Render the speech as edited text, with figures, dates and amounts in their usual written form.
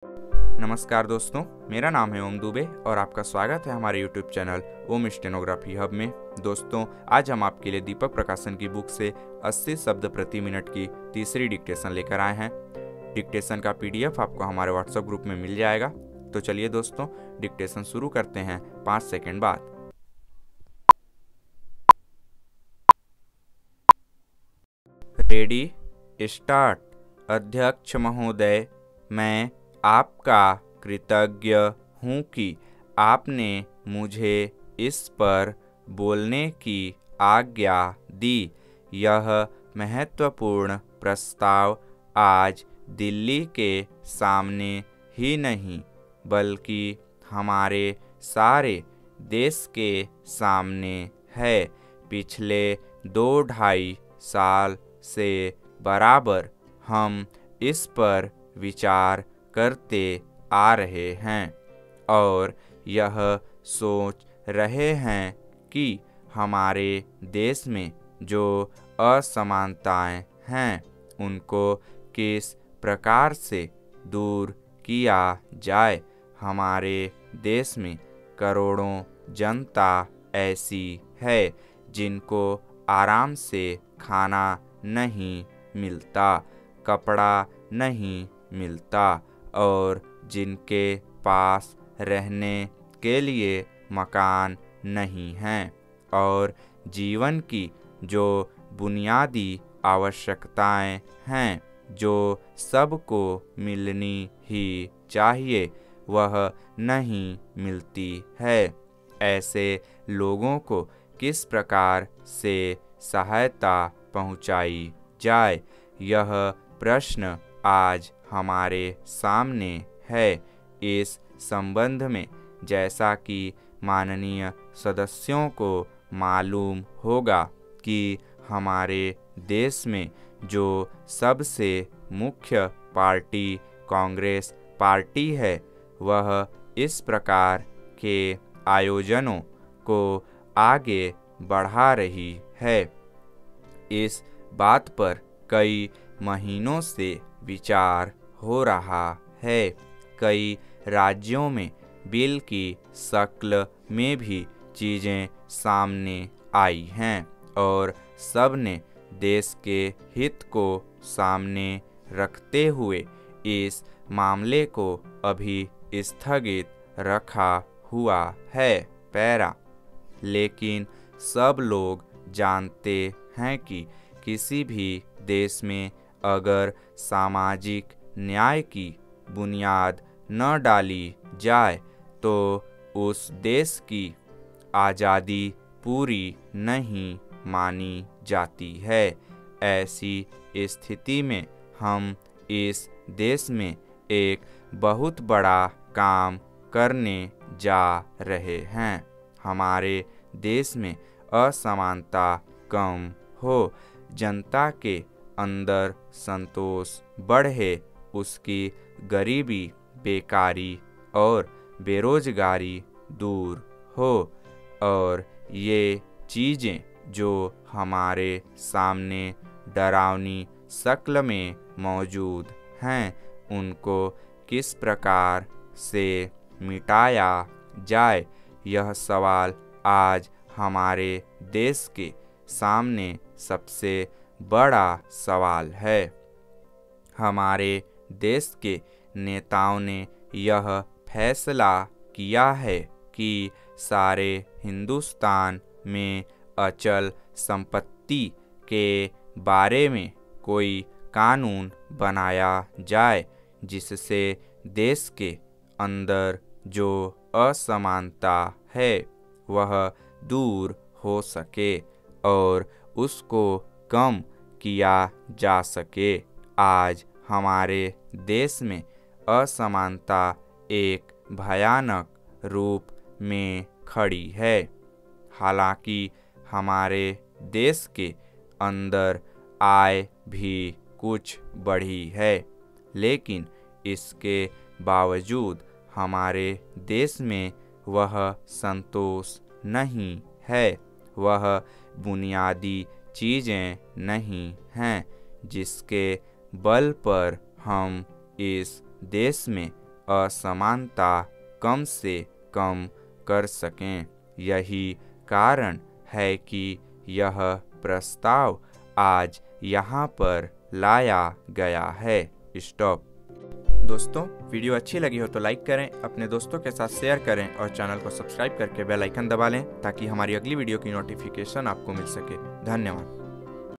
नमस्कार दोस्तों, मेरा नाम है ओम दुबे और आपका स्वागत है हमारे YouTube चैनल ओम स्टेनोग्राफी हब में। दोस्तों, आज हम आपके लिए दीपक प्रकाशन की बुक से 80 शब्द प्रति मिनट की तीसरी डिक्टेशन लेकर आए हैं। डिक्टेशन का PDF आपको हमारे WhatsApp ग्रुप में मिल जाएगा। तो चलिए दोस्तों, डिक्टेशन शुरू करते हैं 5 सेकंड बाद। Ready, start. अध्यक्ष महोदय, मैं आपका कृतज्ञ हूँ कि आपने मुझे इस पर बोलने की आज्ञा दी। यह महत्वपूर्ण प्रस्ताव आज दिल्ली के सामने ही नहीं बल्कि हमारे सारे देश के सामने है। पिछले 2-2.5 साल से बराबर हम इस पर विचार करते आ रहे हैं और यह सोच रहे हैं कि हमारे देश में जो असमानताएं हैं उनको किस प्रकार से दूर किया जाए। हमारे देश में करोड़ों जनता ऐसी है जिनको आराम से खाना नहीं मिलता, कपड़ा नहीं मिलता और जिनके पास रहने के लिए मकान नहीं हैं और जीवन की जो बुनियादी आवश्यकताएं हैं जो सबको मिलनी ही चाहिए, वह नहीं मिलती है। ऐसे लोगों को किस प्रकार से सहायता पहुंचाई जाए, यह प्रश्न आज हमारे सामने है। इस संबंध में जैसा कि माननीय सदस्यों को मालूम होगा कि हमारे देश में जो सबसे मुख्य पार्टी कांग्रेस पार्टी है, वह इस प्रकार के आयोजनों को आगे बढ़ा रही है। इस बात पर कई महीनों से विचार हो रहा है। कई राज्यों में बिल की शक्ल में भी चीज़ें सामने आई हैं और सब ने देश के हित को सामने रखते हुए इस मामले को अभी स्थगित रखा हुआ है। पैरा, लेकिन सब लोग जानते हैं कि किसी भी देश में अगर सामाजिक न्याय की बुनियाद न डाली जाए तो उस देश की आज़ादी पूरी नहीं मानी जाती है। ऐसी स्थिति में हम इस देश में एक बहुत बड़ा काम करने जा रहे हैं। हमारे देश में असमानता कम हो, जनता के अंदर संतोष बढ़े, उसकी गरीबी, बेकारी और बेरोजगारी दूर हो और ये चीज़ें जो हमारे सामने डरावनी शक्ल में मौजूद हैं, उनको किस प्रकार से मिटाया जाए, यह सवाल आज हमारे देश के सामने सबसे बड़ा सवाल है। हमारे देश के नेताओं ने यह फैसला किया है कि सारे हिंदुस्तान में अचल संपत्ति के बारे में कोई कानून बनाया जाए जिससे देश के अंदर जो असमानता है वह दूर हो सके और उसको कम किया जा सके। आज हमारे देश में असमानता एक भयानक रूप में खड़ी है। हालांकि हमारे देश के अंदर आय भी कुछ बढ़ी है, लेकिन इसके बावजूद हमारे देश में वह संतोष नहीं है, वह बुनियादी चीज़ें नहीं हैं जिसके बल पर हम इस देश में असमानता कम से कम कर सकें। यही कारण है कि यह प्रस्ताव आज यहाँ पर लाया गया है। स्टॉप। दोस्तों, वीडियो अच्छी लगी हो तो लाइक करें, अपने दोस्तों के साथ शेयर करें और चैनल को सब्सक्राइब करके बेल आइकन दबा लें ताकि हमारी अगली वीडियो की नोटिफिकेशन आपको मिल सके। धन्यवाद।